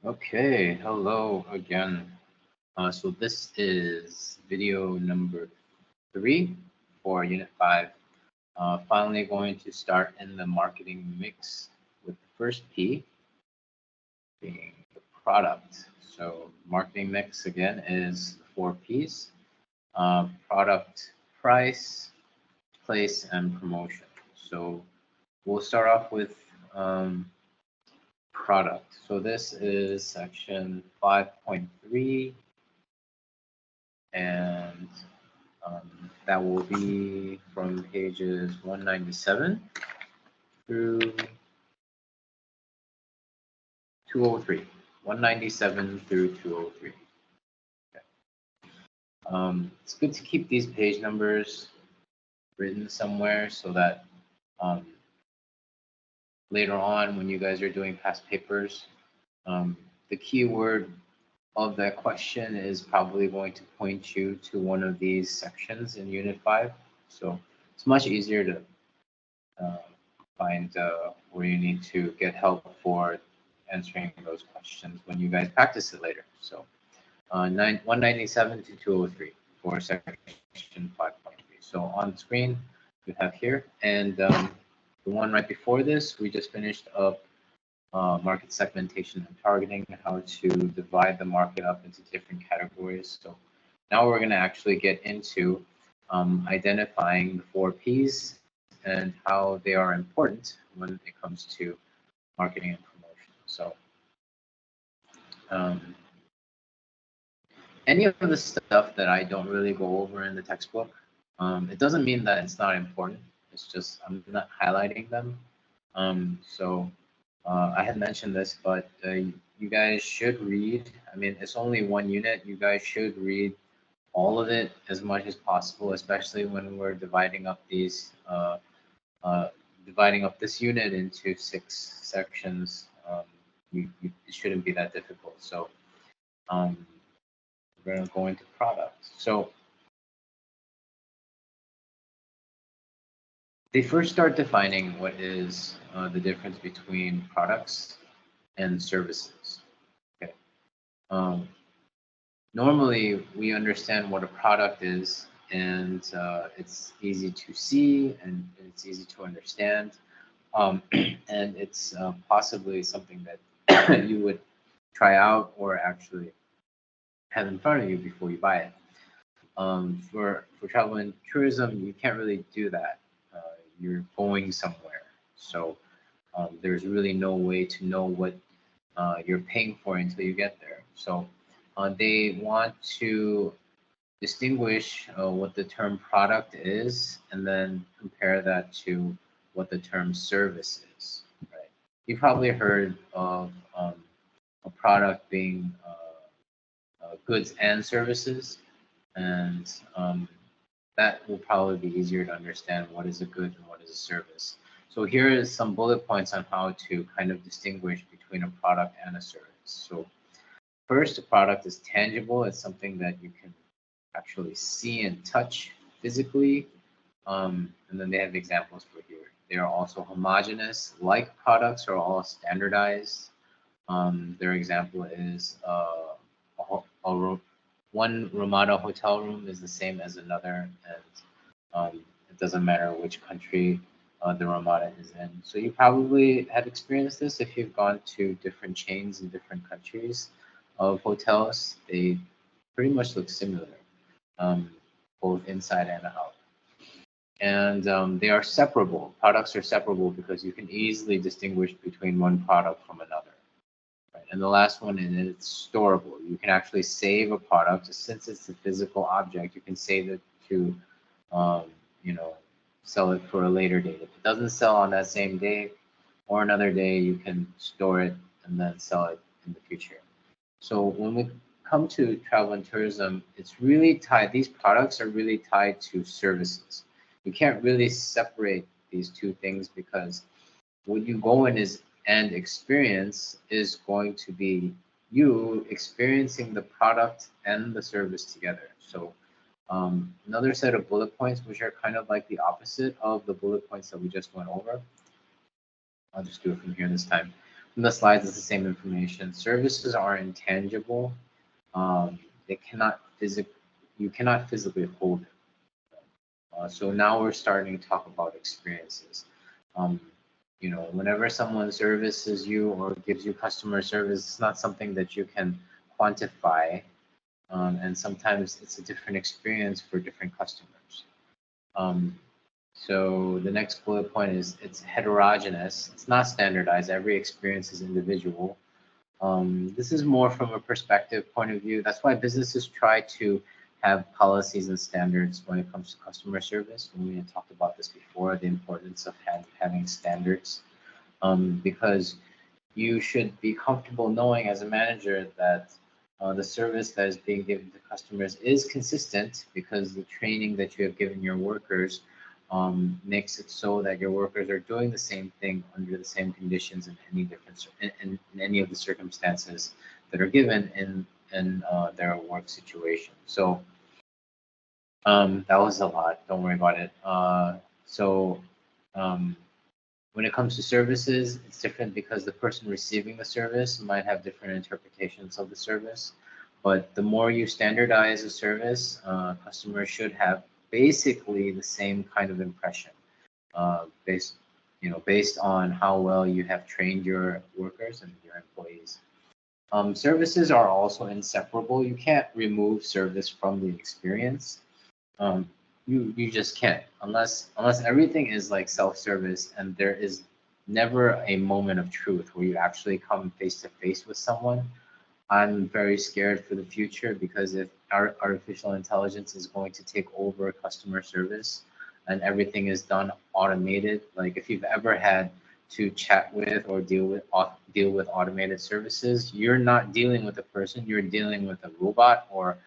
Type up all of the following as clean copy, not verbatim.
Okay, hello again. So this is video number 3 for Unit 5. Finally going to start in the marketing mix with the first P being the product. So marketing mix again is the 4 Ps, product, price, place, and promotion. So we'll start off with product. So this is section 5.3 and that will be from pages 197 through 203. 197 through 203. Okay. It's good to keep these page numbers written somewhere so that um, later on when you guys are doing past papers, the keyword of that question is probably going to point you to one of these sections in Unit 5. So it's much easier to uh, find where you need to get help for answering those questions when you guys practice it later. So 197 to 203 for section 5.3. So on the screen you have here, and the one right before this, we just finished up market segmentation and targeting, how to divide the market up into different categories. So now we're going to actually get into identifying the 4 Ps and how they are important when it comes to marketing and promotion. So um, any of the stuff that I don't really go over in the textbook, it doesn't mean that it's not important. It's just I'm not highlighting them. I had mentioned this, but you guys should read. I mean, it's only one unit. You guys should read all of it as much as possible, especially when we're dividing up this unit into 6 sections. It shouldn't be that difficult. So um, we're going to go into product. So they first start defining what is the difference between products and services. Okay. Um, Normally, we understand what a product is, and it's easy to see and it's easy to understand. And it's possibly something that you would try out or actually have in front of you before you buy it. For travel and tourism, you can't really do that. You're going somewhere, so there's really no way to know what you're paying for until you get there. So they want to distinguish what the term product is and then compare that to what the term service is. Right? You probably heard of a product being goods and services, and that will probably be easier to understand what is a good and what is a service. So here is some bullet points on how to kind of distinguish between a product and a service. So first, a product is tangible. It's something that you can actually see and touch physically. And then they have examples for here. They are also homogeneous. Like products are all standardized. Their example is one Ramada hotel room is the same as another, and it doesn't matter which country the Ramada is in. So you probably have experienced this if you've gone to different chains in different countries of hotels. They pretty much look similar, um, both inside and out. And they are separable. Products are separable because you can easily distinguish between one product from another. Right? And the last one is it's storable. You can actually save a product since it's a physical object. You can save it to, um, you know, sell it for a later date. If it doesn't sell on that same day or another day, you can store it and then sell it in the future. So when we come to travel and tourism, it's really tied. These products are really tied to services. You can't really separate these two things because what you go in is and experience is going to be you experiencing the product and the service together. So another set of bullet points, which are kind of like the opposite of the bullet points that we just went over. I'll just do it from here this time. In the slides, it's the same information. Services are intangible. They cannot you cannot physically hold it. So now we're starting to talk about experiences. Um, whenever someone services you or gives you customer service, it's not something that you can quantify, and sometimes it's a different experience for different customers. So the next bullet point is it's heterogeneous. It's not standardized. Every experience is individual. This is more from a perspective point of view. That's why businesses try to have policies and standards when it comes to customer service. We had talked about this before, the importance of having standards, because you should be comfortable knowing as a manager that the service that is being given to customers is consistent, because the training that you have given your workers makes it so that your workers are doing the same thing under the same conditions in any different in any of the circumstances that are given in their work situation. So that was a lot. Don't worry about it. So um, when it comes to services, it's different because the person receiving the service might have different interpretations of the service. But the more you standardize a service, customers should have basically the same kind of impression, based on how well you have trained your workers and your employees. Services are also inseparable. You can't remove service from the experience. Um, you just can't, unless everything is like self-service and there is never a moment of truth where you actually come face to face with someone. I'm very scared for the future, because if our artificial intelligence is going to take over customer service and everything is done automated, like if you've ever had to chat with or deal with automated services, you're not dealing with a person, you're dealing with a robot, or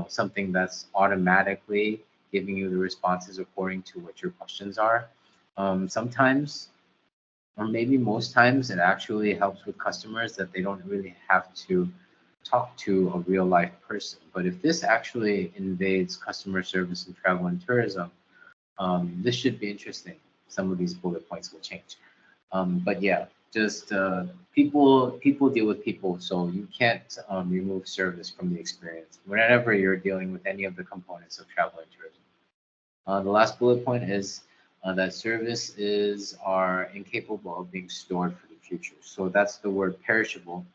something that's automatically giving you the responses according to what your questions are. Sometimes, or maybe most times, it actually helps with customers that they don't really have to talk to a real life person. But if this actually invades customer service in travel and tourism, this should be interesting. Some of these bullet points will change. But yeah, just people deal with people, so you can't remove service from the experience whenever you're dealing with any of the components of travel and tourism. The last bullet point is that services are incapable of being stored for the future. So that's the word perishable.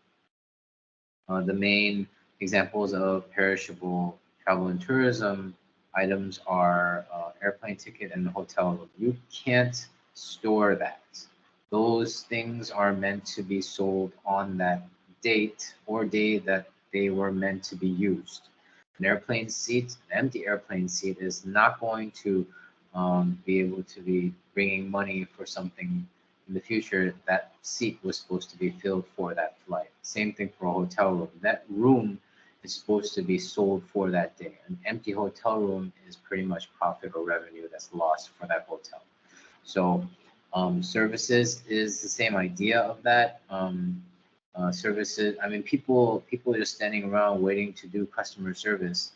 The main examples of perishable travel and tourism items are airplane ticket and hotel room. You can't store that. Those things are meant to be sold on that date or day that they were meant to be used. An airplane seat, an empty airplane seat, is not going to be able to be bringing money for something in the future. That seat was supposed to be filled for that flight. Same thing for a hotel room. That room is supposed to be sold for that day. An empty hotel room is pretty much profit or revenue that's lost for that hotel. So services is the same idea of that. Services, I mean, people are just standing around waiting to do customer service.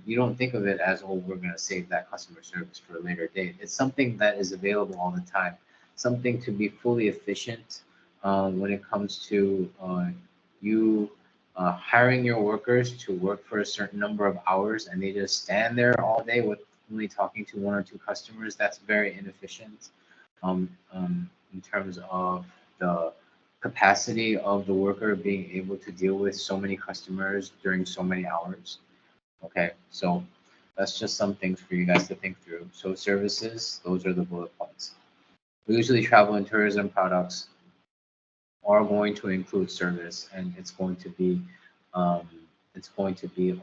You don't think of it as, oh, we're going to save that customer service for a later date. It's something that is available all the time, something to be fully efficient when it comes to you hiring your workers to work for a certain number of hours, and they just stand there all day with only talking to one or two customers. That's very inefficient in terms of the capacity of the worker being able to deal with so many customers during so many hours. Okay, so that's just some things for you guys to think through. So services, those are the bullet points. Usually travel and tourism products are going to include service, and it's going to be um,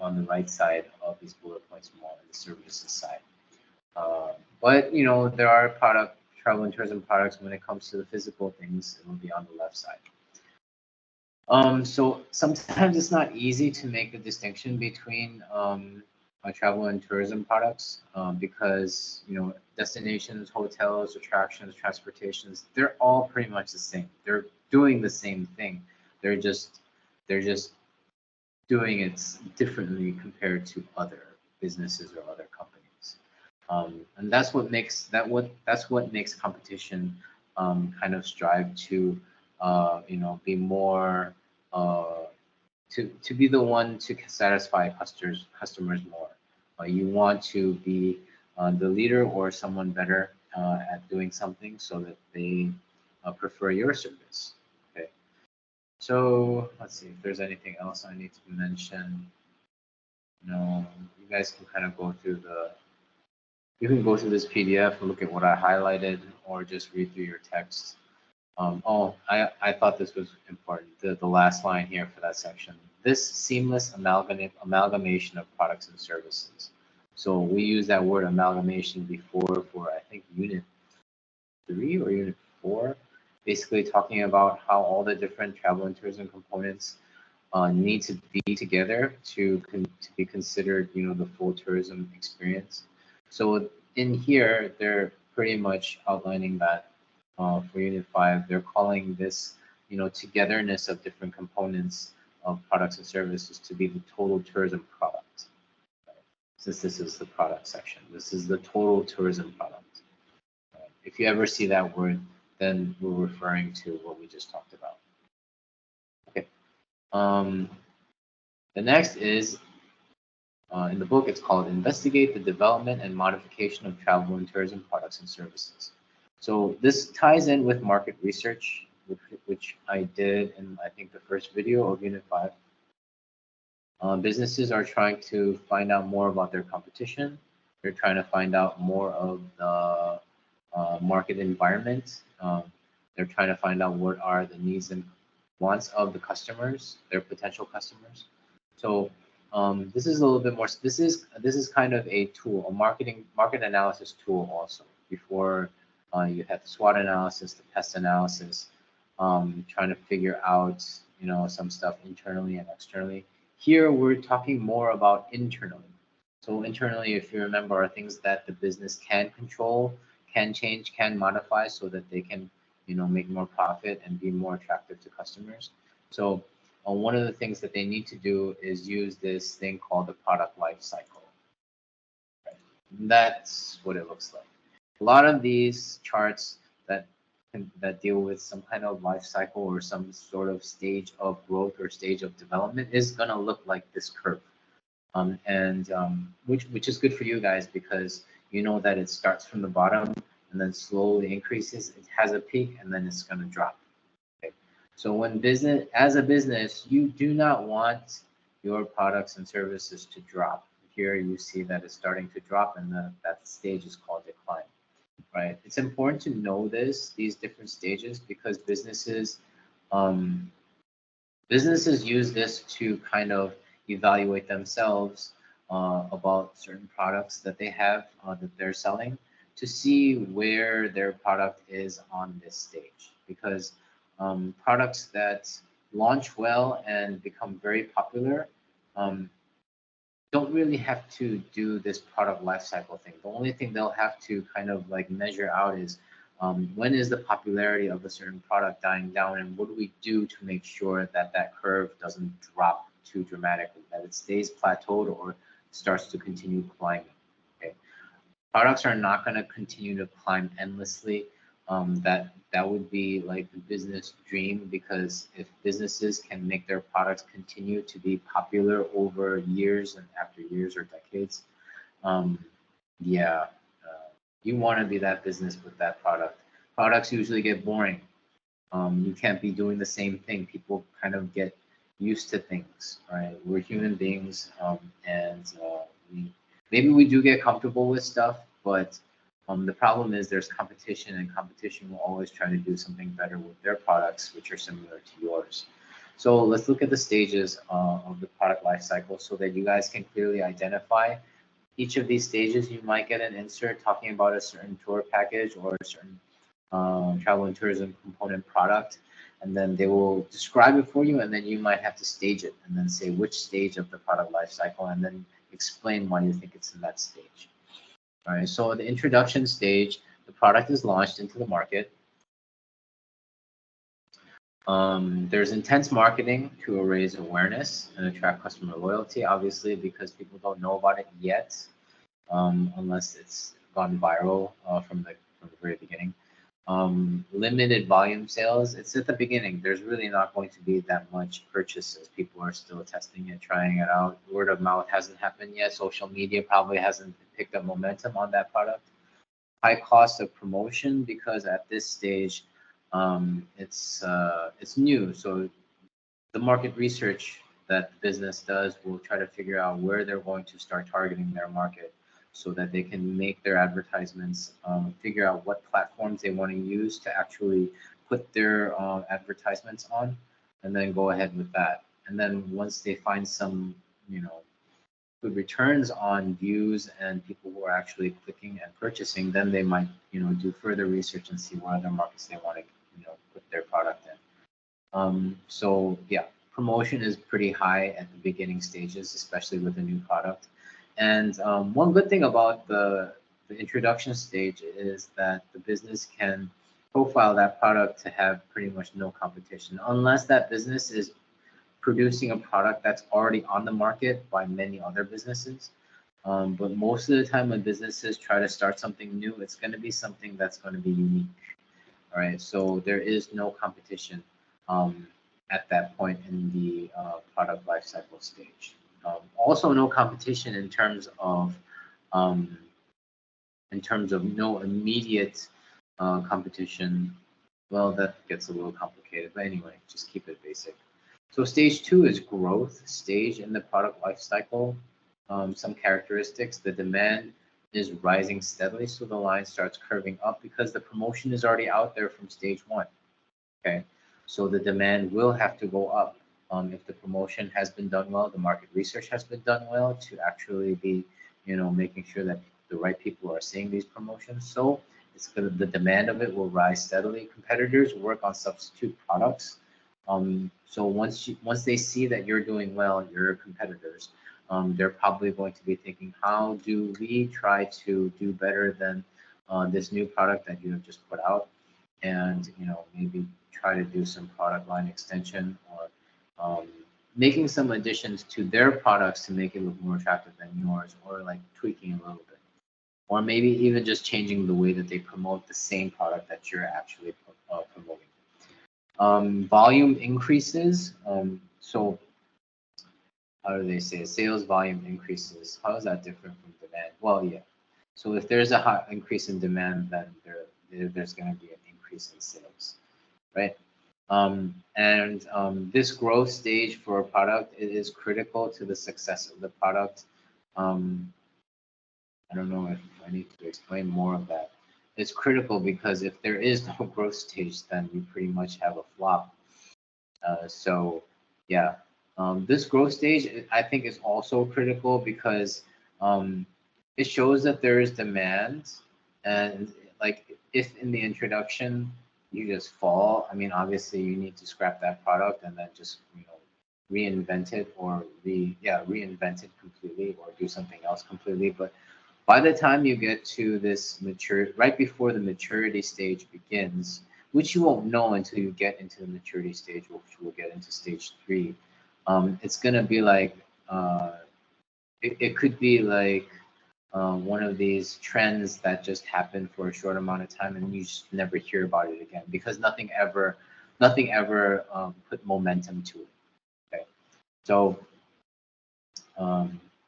on the right side of these bullet points, more on the services side. But there are travel and tourism products. When it comes to the physical things, it will be on the left side. So sometimes it's not easy to make the distinction between travel and tourism products, because destinations, hotels, attractions, transportations, they're all pretty much the same. They're doing the same thing. They're just doing it differently compared to other businesses or other companies. And that's what makes competition kind of strive to be more to be the one to satisfy customers more. You want to be the leader or someone better at doing something so that they prefer your service. Okay. So let's see if there's anything else I need to mention. You guys can kind of go through you can go through this PDF and look at what I highlighted or just read through your text. I thought this was important, the last line here for that section. This seamless amalgamation of products and services. So we use that word amalgamation before for, I think, Unit 3 or Unit 4, basically talking about how all the different travel and tourism components need to be together to be considered, the full tourism experience. So in here, they're pretty much outlining that for Unit 5, they're calling this, togetherness of different components of products and services to be the total tourism product. Right? Since this is the product section, this is the total tourism product. Right? If you ever see that word, then we're referring to what we just talked about. Okay. The next is in the book, it's called Investigate the Development and Modification of Travel and Tourism Products and Services. So this ties in with market research, which I did in, I think, the first video of Unit 5. Businesses are trying to find out more about their competition. They're trying to find out more of the market environment. They're trying to find out what are the needs and wants of the customers, their potential customers. So this is a little bit more. This is kind of a tool, a market analysis tool also. Before you have the SWOT analysis, the pest analysis, trying to figure out some stuff internally and externally. Here we're talking more about internally. So internally, if you remember, are things that the business can control, can change, can modify, so that they can make more profit and be more attractive to customers. So one of the things that they need to do is use this thing called the product life cycle. Right? That's what it looks like. A lot of these charts that deal with some kind of life cycle or some sort of stage of growth or stage of development is going to look like this curve. Which is good for you guys, because you know that it starts from the bottom and then slowly increases. It has a peak and then it's going to drop. Okay. So when as a business, you do not want your products and services to drop. Here you see that it's starting to drop, and that stage is called decline. Right? It's important to know these different stages, because businesses use this to kind of evaluate themselves about certain products that they have that they're selling, to see where their product is on this stage. Because products that launch well and become very popular don't really have to do this product lifecycle thing. The only thing they'll have to kind of like measure out is when is the popularity of a certain product dying down, and what do we do to make sure that that curve doesn't drop too dramatically, that it stays plateaued or starts to continue climbing. Okay, products are not going to continue to climb endlessly. That would be like the business dream, because if businesses can make their products continue to be popular over years and after years or decades, you want to be that business with that product. Products usually get boring. You can't be doing the same thing. People kind of get used to things, right? We're human beings, and maybe we do get comfortable with stuff, but the problem is there's competition, and competition will always try to do something better with their products, which are similar to yours. So let's look at the stages of the product life cycle, so that you guys can clearly identify each of these stages. You might get an insert talking about a certain tour package or a certain travel and tourism component product, and then they will describe it for you, and then you might have to stage it and then say which stage of the product life cycle, and then explain why you think it's in that stage. All right, so the introduction stage, the product is launched into the market. There's intense marketing to raise awareness and attract customer loyalty, obviously, because people don't know about it yet, unless it's gone viral from the very beginning. limited volume sales, it's at the beginning. There's really not going to be that much purchases. People are still testing it, trying it out. Word of mouth hasn't happened yet. Social media probably hasn't picked up momentum on that product. High cost of promotion because at this stage, it's new. So the market research that the business does will try to figure out where they're going to start targeting their market so that they can make their advertisements, figure out what platforms they want to use to actually put their advertisements on, and then go ahead with that. And then once they find some, good returns on views and people who are actually clicking and purchasing, then they might, do further research and see what other markets they want to, put their product in. So yeah, promotion is pretty high at the beginning stages, especially with a new product. And one good thing about the introduction stage is that the business can profile that product to have pretty much no competition, unless that business is producing a product that's already on the market by many other businesses. But most of the time when businesses try to start something new, it's going to be something that's going to be unique. All right, so there is no competition at that point in the product lifecycle stage. Also, no competition in terms of no immediate competition. Well, that gets a little complicated, but anyway, just keep it basic. So stage 2 is growth stage in the product lifecycle. Some characteristics: the demand is rising steadily, so the line starts curving up because the promotion is already out there from stage 1. Okay, so the demand will have to go up if the promotion has been done well, the market research has been done well to actually be, making sure that the right people are seeing these promotions. So the demand of it will rise steadily. Competitors work on substitute products. So once they see that you're doing well, your competitors, they're probably going to be thinking, how do we try to do better than this new product that you have just put out? And maybe try to do some product line extension or making some additions to their products to make it look more attractive than yours, or like tweaking a little bit, or maybe even just changing the way that they promote the same product that you're actually promoting. Volume increases. So how do they say it? Sales volume increases? How is that different from demand? Well, yeah. So if there's a high increase in demand, then there's going to be an increase in sales, right? This growth stage for a product is critical to the success of the product. I don't know if I need to explain more of that. It's critical because if there is no growth stage, then you pretty much have a flop. So yeah, this growth stage I think is also critical because it shows that there is demand, and like if in the introduction you just fall, I mean obviously you need to scrap that product and then just reinvent it or reinvent it completely or do something else completely. But by the time you get to this right before the maturity stage begins, which you won't know until you get into the maturity stage, which we'll get into stage 3, it's gonna be like it could be like one of these trends that just happen for a short amount of time and you just never hear about it again because nothing ever put momentum to it. Okay, so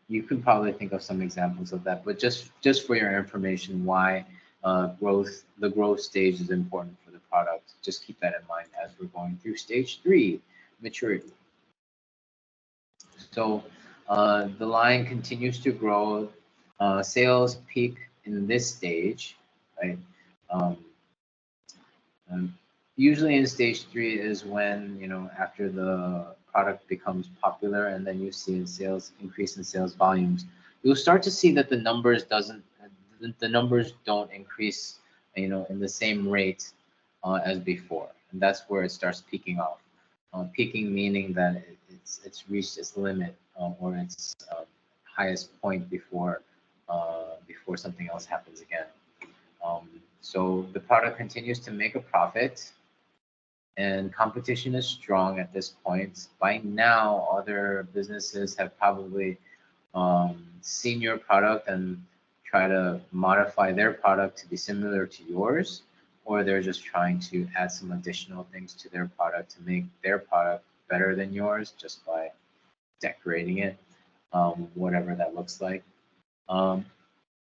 you can probably think of some examples of that, but just for your information, why the growth stage is important for the product. Just keep that in mind as we're going through stage 3, maturity. So the line continues to grow. Sales peak in this stage, right? Usually in stage 3 is when after the product becomes popular, and then you see increase in sales volumes. You'll start to see that the numbers don't increase, in the same rate as before, and that's where it starts peaking off. Peaking meaning that it's reached its limit or its highest point before something else happens again. So the product continues to make a profit, and competition is strong at this point. By now, other businesses have probably seen your product and try to modify their product to be similar to yours, or they're just trying to add some additional things to their product to make their product better than yours just by decorating it, whatever that looks like, um,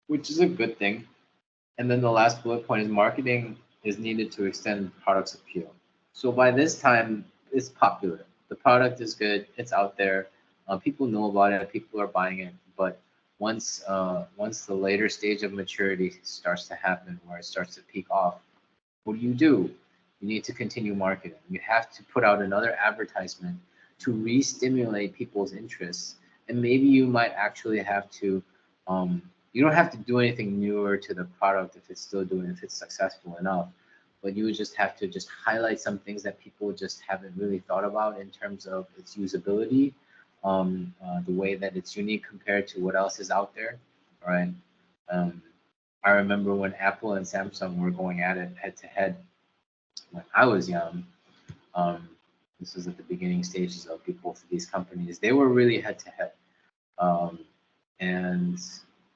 which is a good thing. And then the last bullet point is marketing is needed to extend the product's appeal. So by this time, it's popular. The product is good. It's out there. People know about it. People are buying it. But once the later stage of maturity starts to happen, where it starts to peak off, what do? You need to continue marketing. You have to put out another advertisement to re-stimulate people's interests. And maybe you might actually have to, you don't have to do anything newer to the product if it's successful enough, but you would just have to just highlight some things that people just haven't really thought about in terms of its usability, the way that it's unique compared to what else is out there, right? Um, I remember when Apple and Samsung were going at it head to head when I was young. Um, this was at the beginning stages of both of these companies. They were really head to head. And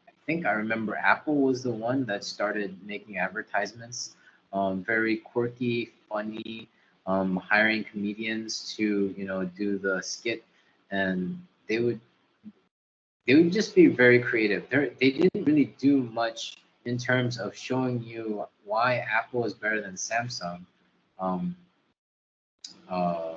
I think I remember Apple was the one that started making advertisements, very quirky, funny, hiring comedians to, do the skit, and they would just be very creative. They didn't really do much in terms of showing you why Apple is better than Samsung, um, uh,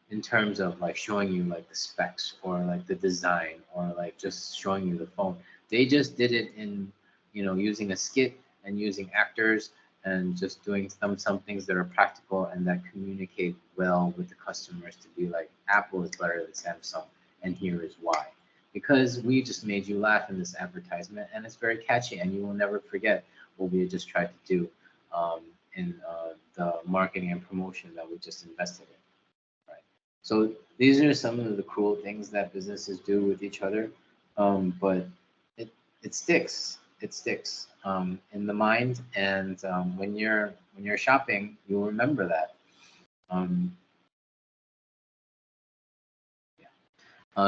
in terms of like showing you like the specs or like the design or like just showing you the phone. They just did it in, using a skit and using actors and just doing some things that are practical and that communicate well with the customers to be like, Apple is better than Samsung, and here is why. Because we just made you laugh in this advertisement, and it's very catchy, and you will never forget what we just tried to do, in the marketing and promotion that we just invested in. Right. So these are some of the cool things that businesses do with each other, but it it sticks. It sticks, in the mind, and when you're shopping, you'll remember that. Um,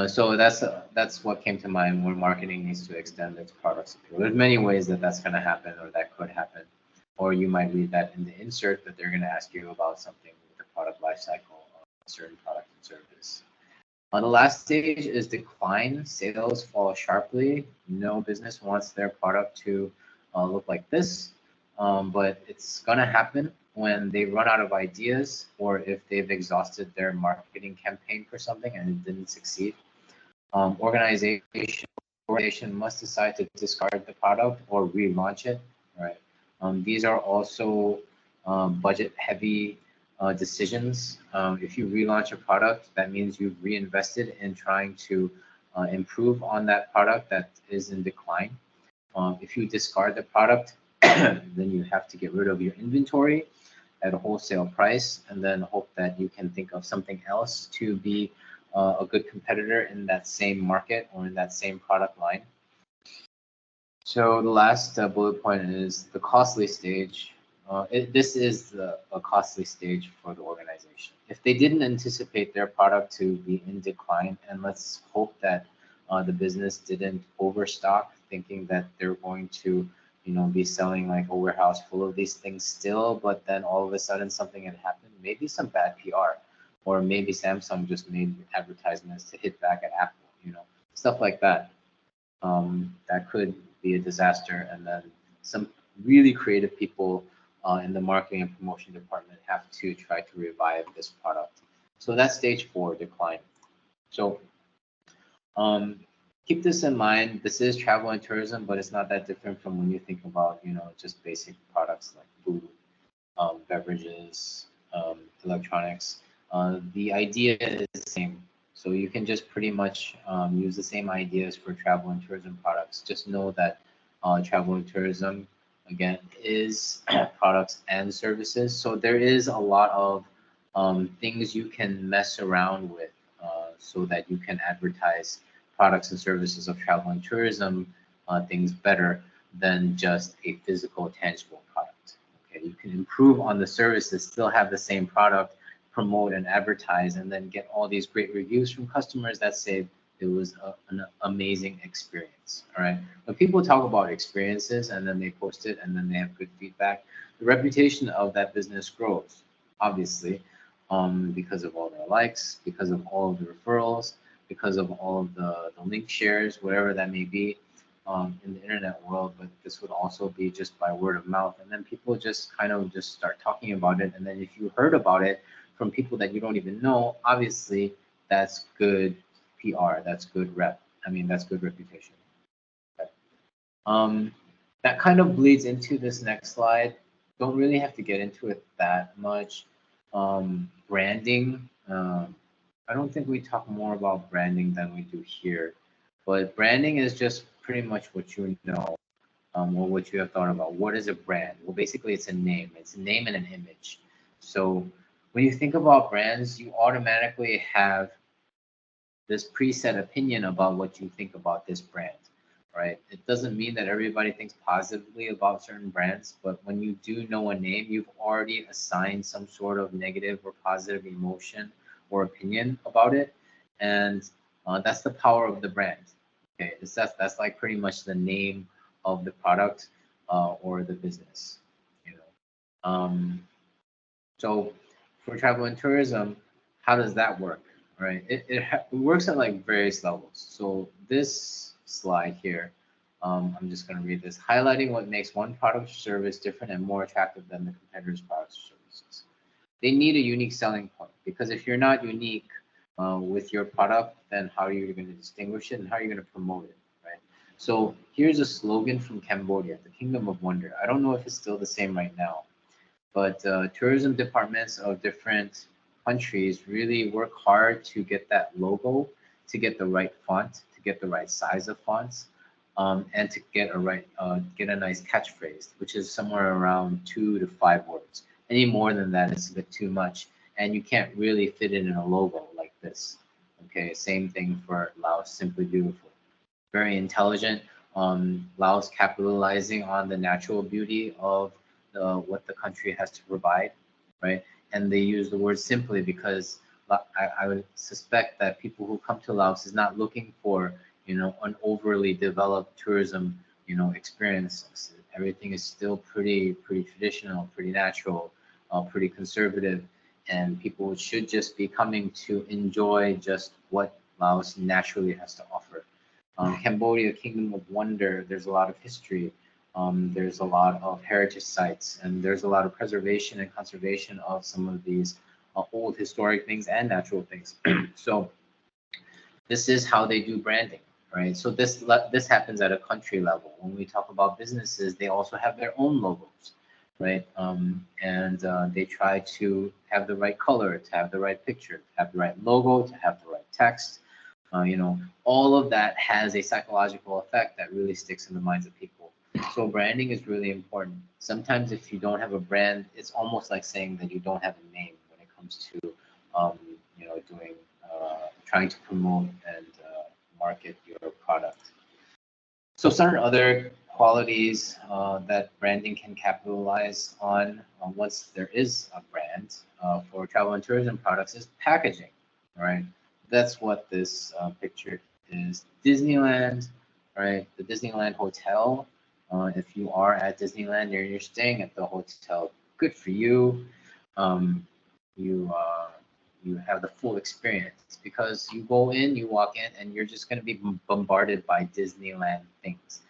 so that's what came to mind when marketing needs to extend its products appeal. There's many ways that that's going to happen, or that could happen, or you might read that in the insert that they're going to ask you about something with the product lifecycle of a certain product and service. The last stage is decline. Sales fall sharply. No business wants their product to look like this, but it's going to happen when they run out of ideas, or if they've exhausted their marketing campaign for something and it didn't succeed. Organization must decide to discard the product or relaunch it. Right. These are also budget-heavy decisions. If you relaunch a product, that means you've reinvested in trying to improve on that product that is in decline. If you discard the product, then you have to get rid of your inventory at a wholesale price, and then hope that you can think of something else to be a good competitor in that same market or in that same product line. So the last bullet point is the costly stage. This is a costly stage for the organization. If they didn't anticipate their product to be in decline, and let's hope that the business didn't overstock, thinking that they're going to, be selling like a warehouse full of these things still, but then all of a sudden something had happened, maybe some bad PR, or maybe Samsung just made advertisements to hit back at Apple, stuff like that. That could be a disaster, and then some really creative people in the marketing and promotion department have to try to revive this product. So that's stage 4, decline. So keep this in mind. This is travel and tourism, but it's not that different from when you think about, just basic products like food, beverages, electronics. The idea is the same. So you can just pretty much use the same ideas for travel and tourism products. Just know that travel and tourism, again, is products and services. So there is a lot of things you can mess around with, so that you can advertise products and services of travel and tourism things better than just a physical, tangible product. Okay, you can improve on the services, still have the same product, promote and advertise, and then get all these great reviews from customers that say it was an amazing experience. All right. When people talk about experiences and then they post it and then they have good feedback, the reputation of that business grows, obviously, because of all their likes, because of all of the referrals, because of all of the link shares, whatever that may be, in the internet world. But this would also be just by word of mouth. And then people just kind of just start talking about it. And then if you heard about it from people that you don't even know, obviously that's good PR, that's good rep. I mean, that's good reputation. Okay. That kind of bleeds into this next slide. Don't really have to get into it that much. Branding. I don't think we talk more about branding than we do here, but branding is just pretty much what you know, or what you have thought about. What is a brand? Well, basically, it's a name. It's a name and an image. So when you think about brands, you automatically have this preset opinion about what you think about this brand, right? It doesn't mean that everybody thinks positively about certain brands, but when you do know a name, you've already assigned some sort of negative or positive emotion or opinion about it, and that's the power of the brand. Okay, that's like pretty much the name of the product or the business, you know. So for travel and tourism, how does that work? Right? It works at like various levels. So this slide here, I'm just going to read this, highlighting what makes one product or service different and more attractive than the competitor's products or services. They need a unique selling point, because if you're not unique with your product, then how are you going to distinguish it and how are you going to promote it, right? So here's a slogan from Cambodia, the Kingdom of Wonder. I don't know if it's still the same right now, but tourism departments of different countries really work hard to get that logo, to get the right font, to get the right size of fonts, and to get get a nice catchphrase, which is somewhere around 2 to 5 words. Any more than that is a bit too much, and you can't really fit it in a logo like this. Okay, same thing for Laos, Simply Beautiful. Very intelligent. Laos capitalizing on the natural beauty of what the country has to provide, right? And they use the word simply because I would suspect that people who come to Laos is not looking for, an overly developed tourism, experience. Everything is still pretty traditional, pretty natural, pretty conservative, and people should just be coming to enjoy just what Laos naturally has to offer. Cambodia, Kingdom of Wonder, there's a lot of history. There's a lot of heritage sites, and there's a lot of preservation and conservation of some of these old historic things and natural things. So this is how they do branding, right? So this happens at a country level. When we talk about businesses, they also have their own logos, right? And they try to have the right color, to have the right picture, to have the right logo, to have the right text. All of that has a psychological effect that really sticks in the minds of people. So branding is really important. Sometimes if you don't have a brand, it's almost like saying that you don't have a name when it comes to, doing, trying to promote and market your product. So certain other qualities that branding can capitalize on once there is a brand for travel and tourism products is packaging, right? That's what this picture is. Disneyland, right? The Disneyland Hotel. If you are at Disneyland or you're staying at the hotel, good for you. You you have the full experience because you go in, you walk in, and you're just going to be bombarded by Disneyland things.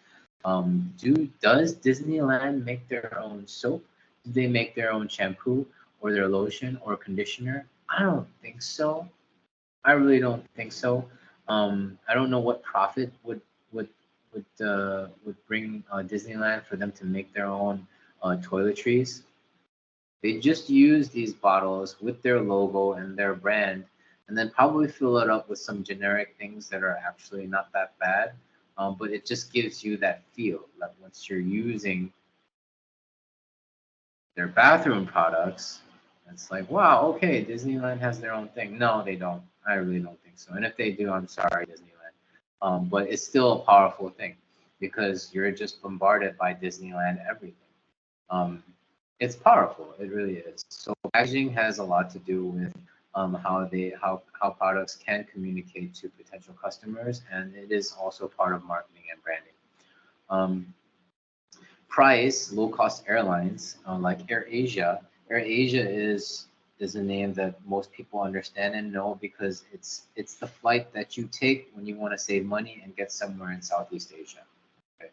Does Disneyland make their own soap? Do they make their own shampoo or their lotion or conditioner? I don't think so. I really don't think so. I don't know what profit would bring Disneyland for them to make their own toiletries. They just use these bottles with their logo and their brand, and then probably fill it up with some generic things that are actually not that bad. But it just gives you that feel that once you're using their bathroom products, it's like, wow, okay, Disneyland has their own thing. No, they don't. I really don't think so. And if they do, I'm sorry, Disneyland. But it's still a powerful thing because you're just bombarded by Disneyland everything. It's powerful. It really is. So packaging has a lot to do with how products can communicate to potential customers, and it is also part of marketing and branding. Um, Price, low-cost airlines like AirAsia. AirAsia is a name that most people understand and know because it's the flight that you take when you want to save money and get somewhere in Southeast Asia. Okay.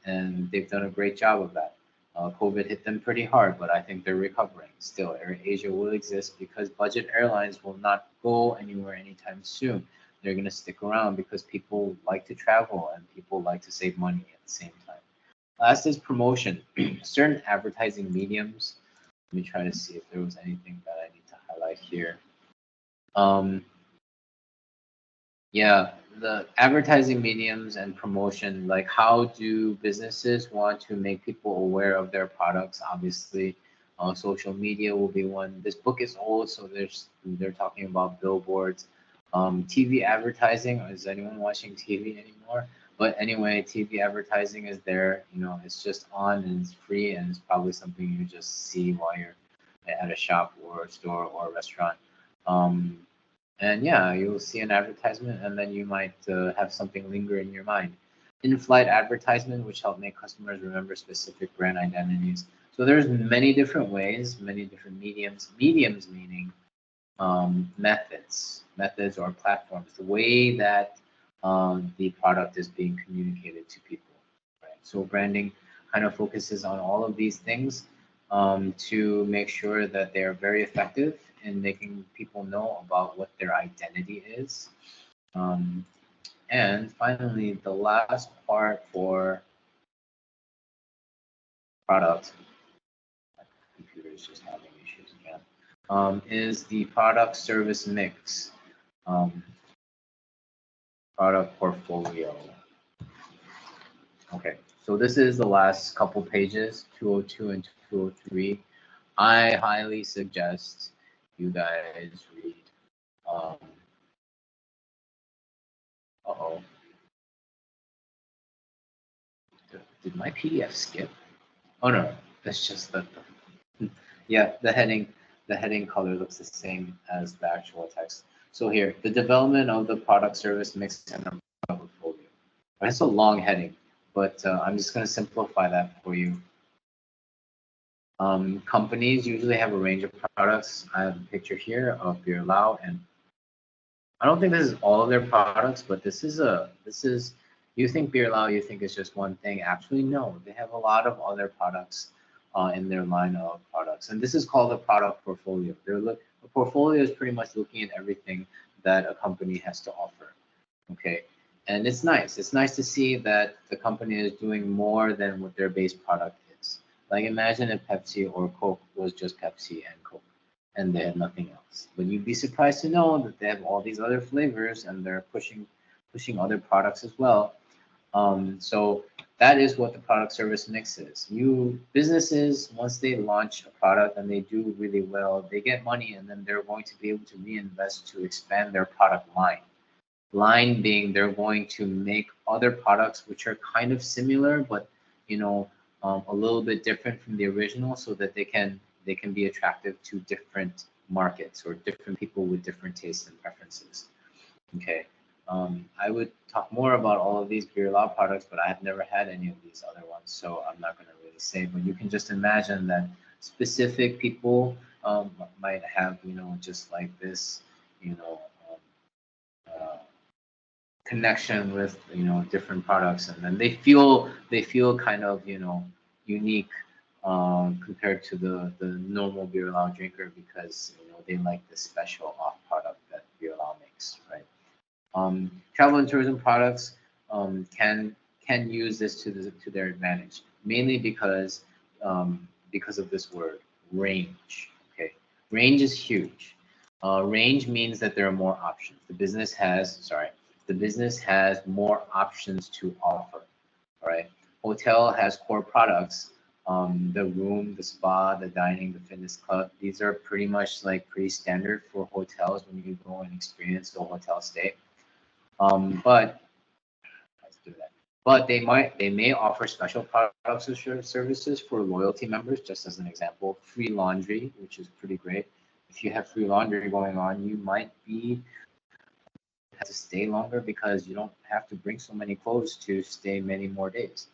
And they've done a great job of that. COVID hit them pretty hard, but I think they're recovering. Still, AirAsia will exist because budget airlines will not go anywhere anytime soon. They're going to stick around because people like to travel and people like to save money at the same time. Last is promotion. Certain advertising mediums. Let me try to see if there was anything that I need to highlight here. Yeah, the advertising mediums and promotion, like how do businesses want to make people aware of their products? Obviously, social media will be one. This book is old, so they're talking about billboards. TV advertising, is anyone watching TV anymore? But anyway, TV advertising is there, it's just on and it's free and it's probably something you just see while you're at a shop or a store or a restaurant. And yeah, you'll see an advertisement and then you might have something linger in your mind. In-flight advertisement, which help make customers remember specific brand identities. So there's many different ways, many different mediums. Mediums meaning methods or platforms, the way that the product is being communicated to people. Right? So branding kind of focuses on all of these things to make sure that they are very effective in making people know about what their identity is. And finally, the last part for product, my computer is just having issues again, is the product service mix, product portfolio. Okay, so this is the last couple pages, 202 and 203. I highly suggest you guys read. Uh-oh. Did my PDF skip? Oh no, that's just the yeah, the heading color looks the same as the actual text. So here, the development of the product service mix and the product portfolio. It's a long heading, but I'm just going to simplify that for you. Companies usually have a range of products. I have a picture here of Beer Lao, and I don't think this is all of their products, but this is you think Beer Lao, you think it's just one thing. Actually, no, they have a lot of other products in their line of products, and this is called a product portfolio. A portfolio is pretty much looking at everything that a company has to offer. Okay, and it's nice. It's nice to see that the company is doing more than what their base product is. Like imagine if Pepsi or Coke was just Pepsi and Coke and they had nothing else. But you'd be surprised to know that they have all these other flavors and they're pushing other products as well. So that is what the product service mix is. Businesses, once they launch a product and they do really well, they get money and then they're going to be able to reinvest to expand their product line. Line being they're going to make other products which are kind of similar, but a little bit different from the original, so that they can be attractive to different markets or different people with different tastes and preferences. Okay, I would talk more about all of these Beer Lao products, but I have never had any of these other ones, so I'm not going to really say. But you can just imagine that specific people might have, just like this, uh, connection with different products, and then they feel kind of unique compared to the normal Beer Lao drinker, because they like the special off product that Beer Lao makes, right? Travel and tourism products can use this to their advantage, mainly because of this word, range. Okay, range is huge. Range means that there are more options. The business has more options to offer. All right. Hotel has core products. The room, the spa, the dining, the fitness club. These are pretty much like pretty standard for hotels when you go and experience a hotel stay. But let's do that. But they may offer special products or services for loyalty members. Just as an example, free laundry, which is pretty great. if you have free laundry going on, you might be have to stay longer because you don't have to bring so many clothes to stay many more days,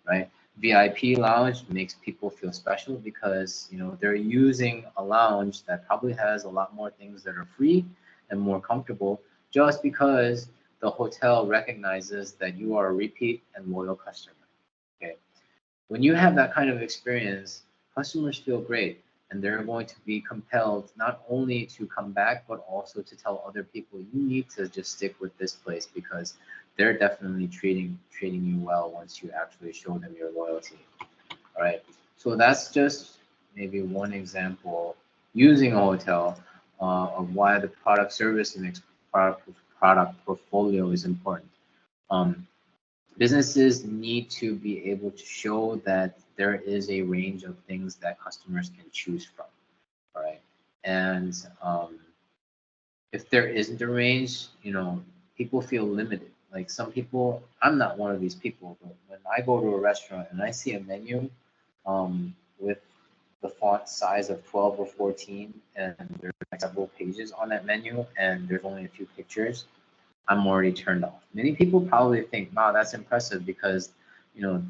right? VIP lounge makes people feel special because they're using a lounge that probably has a lot more things that are free and more comfortable just because the hotel recognizes that you are a repeat and loyal customer. Okay. When you have that kind of experience, customers feel great and they're going to be compelled not only to come back, but also to tell other people you need to just stick with this place because they're definitely treating you well once you actually show them your loyalty. All right. So that's just maybe one example using a hotel of why the product service and product portfolio is important. Um, Businesses need to be able to show that there is a range of things that customers can choose from, all right? And if there isn't a range, people feel limited. Like some people, I'm not one of these people, but when I go to a restaurant and I see a menu with the font size of 12 or 14, and there's like several pages on that menu, and there's only a few pictures, I'm already turned off. Many people probably think, wow, that's impressive because, you know,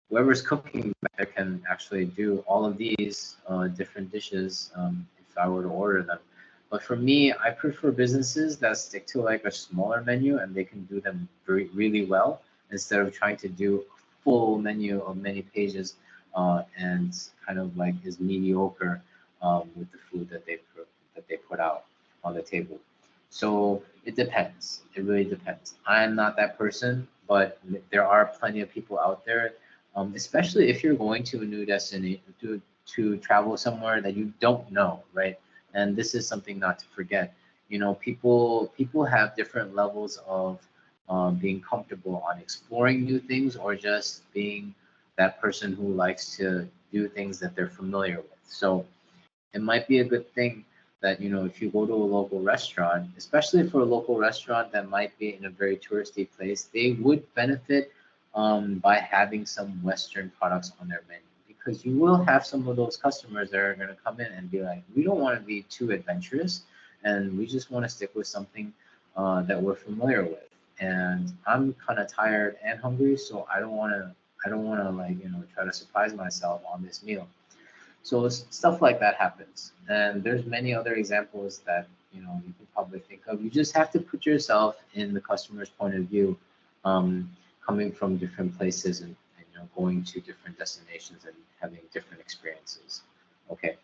whoever's cooking back there can actually do all of these different dishes if I were to order them. But for me, I prefer businesses that stick to like a smaller menu and they can do them really well instead of trying to do a full menu of many pages and kind of like is mediocre with the food that they put out on the table. So it depends. It really depends. I'm not that person, but there are plenty of people out there, especially if you're going to a new destination to travel somewhere that you don't know, right? And this is something not to forget. People have different levels of being comfortable on exploring new things or just being that person who likes to do things that they're familiar with. So it might be a good thing that if you go to a local restaurant, especially for a local restaurant that might be in a very touristy place, they would benefit by having some Western products on their menu because you will have some of those customers that are going to come in and be like, we don't want to be too adventurous and we just want to stick with something that we're familiar with. And I'm kind of tired and hungry, so I don't want to like try to surprise myself on this meal. So stuff like that happens, and there's many other examples that you can probably think of. You just have to put yourself in the customer's point of view, um, coming from different places and going to different destinations and having different experiences. Okay,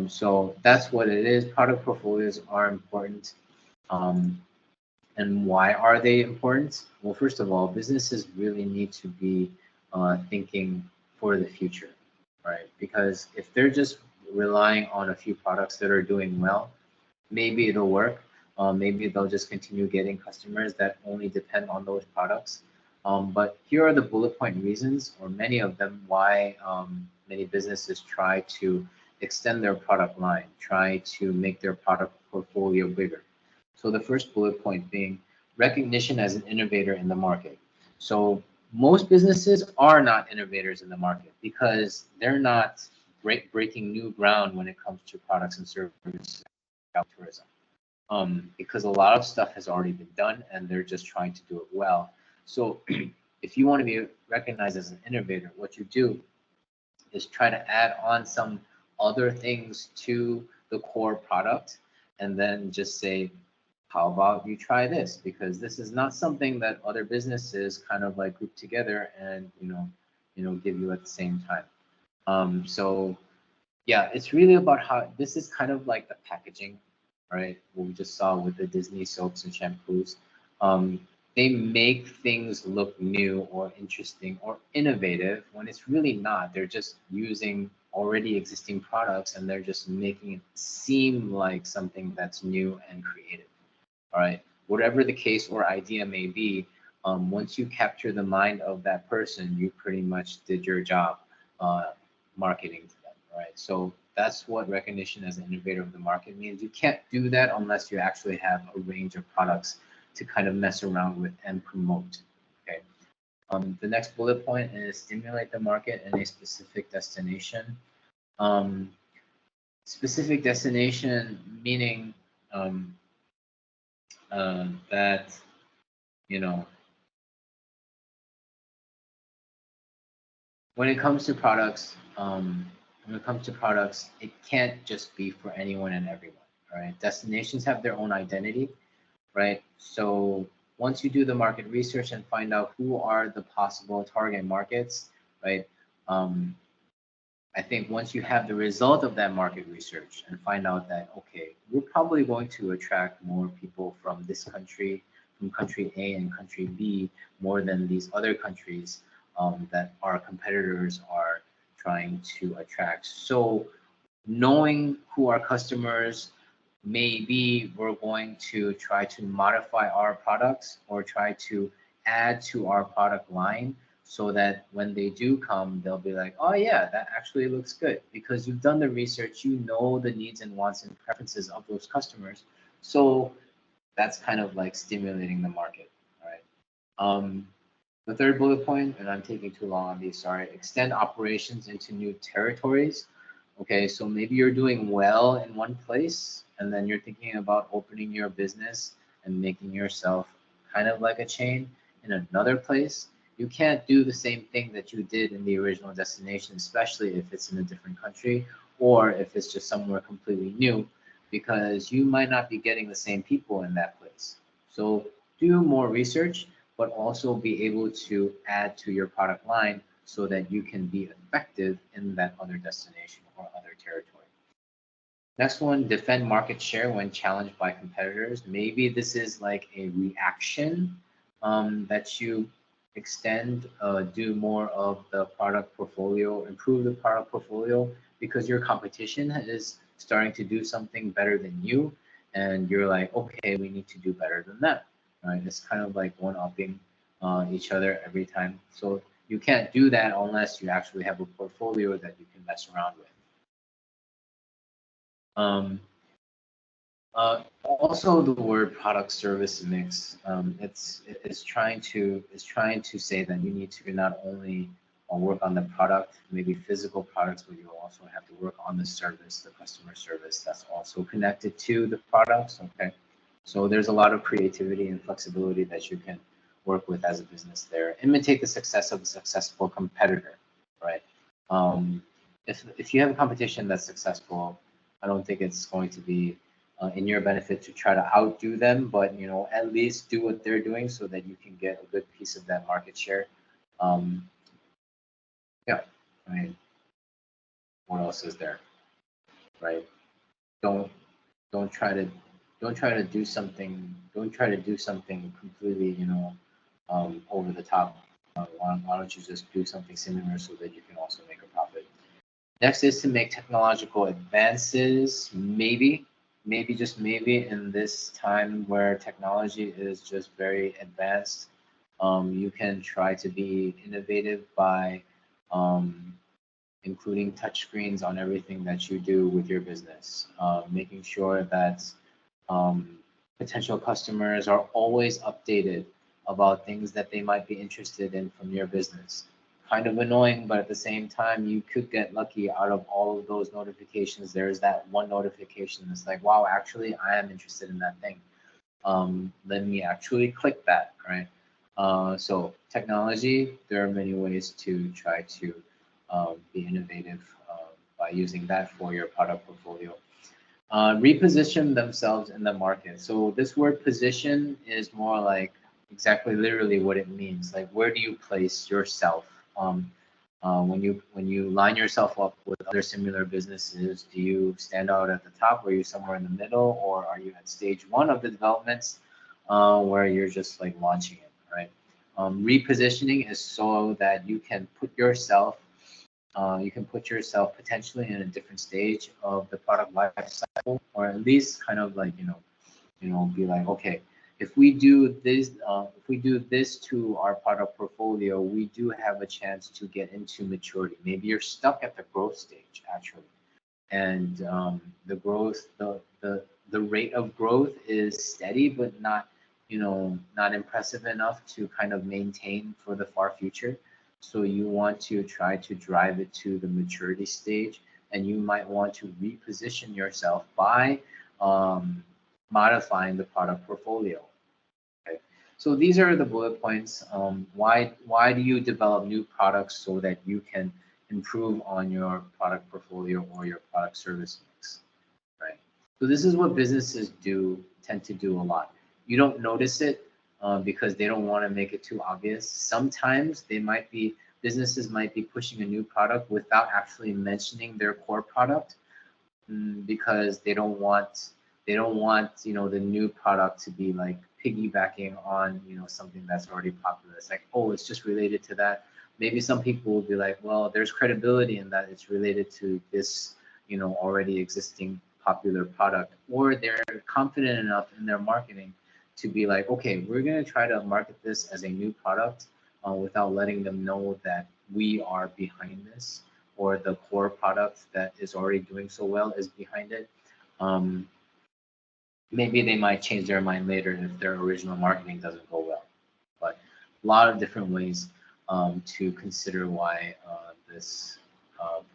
so that's what it is. Product portfolios are important. Um, and why are they important? Well, first of all, businesses really need to be thinking for the future, right? Because if they're just relying on a few products that are doing well, maybe it'll work. Maybe they'll just continue getting customers that only depend on those products. But here are the bullet point reasons, or many of them, why many businesses try to extend their product line, try to make their product portfolio bigger. So the first bullet point being recognition as an innovator in the market. So most businesses are not innovators in the market because they're not breaking new ground when it comes to products and services about tourism. Because a lot of stuff has already been done and they're just trying to do it well. So if you want to be recognized as an innovator, what you do is try to add on some other things to the core product and then just say, how about you try this? Because this is not something that other businesses kind of like group together and give you at the same time. So yeah, it's really about how this is kind of like the packaging, right? What we just saw with the Disney soaps and shampoos. Um, they make things look new or interesting or innovative when it's really not. They're just using already existing products and they're just making it seem like something that's new and creative. All right. Whatever the case or idea may be, once you capture the mind of that person, you pretty much did your job marketing to them. All right. So that's what recognition as an innovator of the market means. You can't do that unless you actually have a range of products to kind of mess around with and promote. Okay. The next bullet point is stimulate the market in a specific destination. Um, Specific destination meaning that, you know, when it comes to products, it can't just be for anyone and everyone, right? Destinations have their own identity, right? So once you do the market research and find out who are the possible target markets, right? Um, I think once you have the result of that market research and find out that, okay, we're probably going to attract more people from this country, from country A and country B, more than these other countries that our competitors are trying to attract. So knowing who our customers may be, we're going to try to modify our products or try to add to our product line so that when they do come, they'll be like, oh yeah, that actually looks good because you've done the research, you know the needs and wants and preferences of those customers. So that's kind of like stimulating the market, right? The third bullet point, and I'm taking too long on these, sorry, extend operations into new territories. Okay, so maybe you're doing well in one place and then you're thinking about opening your business and making yourself kind of like a chain in another place. You can't do the same thing that you did in the original destination, especially if it's in a different country or if it's just somewhere completely new, because you might not be getting the same people in that place. So do more research, but also be able to add to your product line so that you can be effective in that other destination or other territory. Next one, defend market share when challenged by competitors. Maybe this is like a reaction that you extend, do more of the product portfolio, improve the product portfolio because your competition is starting to do something better than you. And you're like, okay, we need to do better than that, right? It's kind of like one-upping each other every time. So you can't do that unless you actually have a portfolio that you can mess around with. Um, Also, the word product service mix, it's trying to say that you need to not only work on the product, maybe physical products, but you also have to work on the service, the customer service that's also connected to the products. Okay, so there's a lot of creativity and flexibility that you can work with as a business there. Imitate the success of a successful competitor, right? Um, if you have a competition that's successful, I don't think it's going to be in your benefit to try to outdo them, but at least do what they're doing so that you can get a good piece of that market share. Um, yeah, I mean, what else is there, right? Don't don't try to don't try to do something. Don't try to do something completely, over the top. Why don't you just do something similar so that you can also make a profit? Next is to make technological advances, maybe just maybe in this time where technology is just very advanced, you can try to be innovative by um, including touchscreens on everything that you do with your business, making sure that um, potential customers are always updated about things that they might be interested in from your business. Kind of annoying, but at the same time, you could get lucky out of all of those notifications. There's that one notification that's like, wow, actually, I am interested in that thing. Let me actually click that, right? So technology, there are many ways to try to be innovative by using that for your product portfolio. Reposition themselves in the market. So this word position is more like exactly literally what it means. Like where do you place yourself? When you line yourself up with other similar businesses, do you stand out at the top? Or are you somewhere in the middle, or are you at stage one of the developments, where you're just like launching it, right? Repositioning is so that you can put yourself potentially in a different stage of the product life cycle, or at least kind of like be like, okay, if we do this to our product portfolio, we do have a chance to get into maturity. Maybe you're stuck at the growth stage actually, and the growth, the rate of growth is steady, but not impressive enough to kind of maintain for the far future. So you want to try to drive it to the maturity stage and you might want to reposition yourself by modifying the product portfolio. Okay. So these are the bullet points. Why do you develop new products so that you can improve on your product portfolio or your product service mix, right? So this is what businesses tend to do a lot. You don't notice it because they don't want to make it too obvious. Sometimes businesses might be pushing a new product without actually mentioning their core product, because they don't want the new product to be like piggybacking on something that's already popular. It's like, oh, it's just related to that. Maybe some people will be like, well, there's credibility in that it's related to this already existing popular product, or they're confident enough in their marketing to be like, okay, we're going to try to market this as a new product without letting them know that we are behind this, or the core product that is already doing so well is behind it. Maybe they might change their mind later if their original marketing doesn't go well. But a lot of different ways to consider why this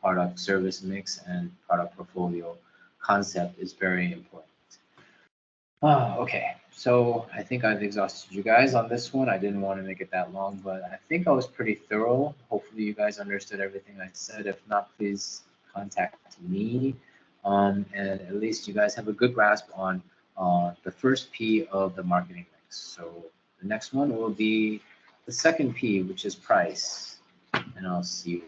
product service mix and product portfolio concept is very important. Okay, so I think I've exhausted you guys on this one. I didn't want to make it that long, but I think I was pretty thorough. Hopefully you guys understood everything I said. If not, please contact me. And at least you guys have a good grasp on the first P of the marketing mix. So the next one will be the second P, which is price. And I'll see you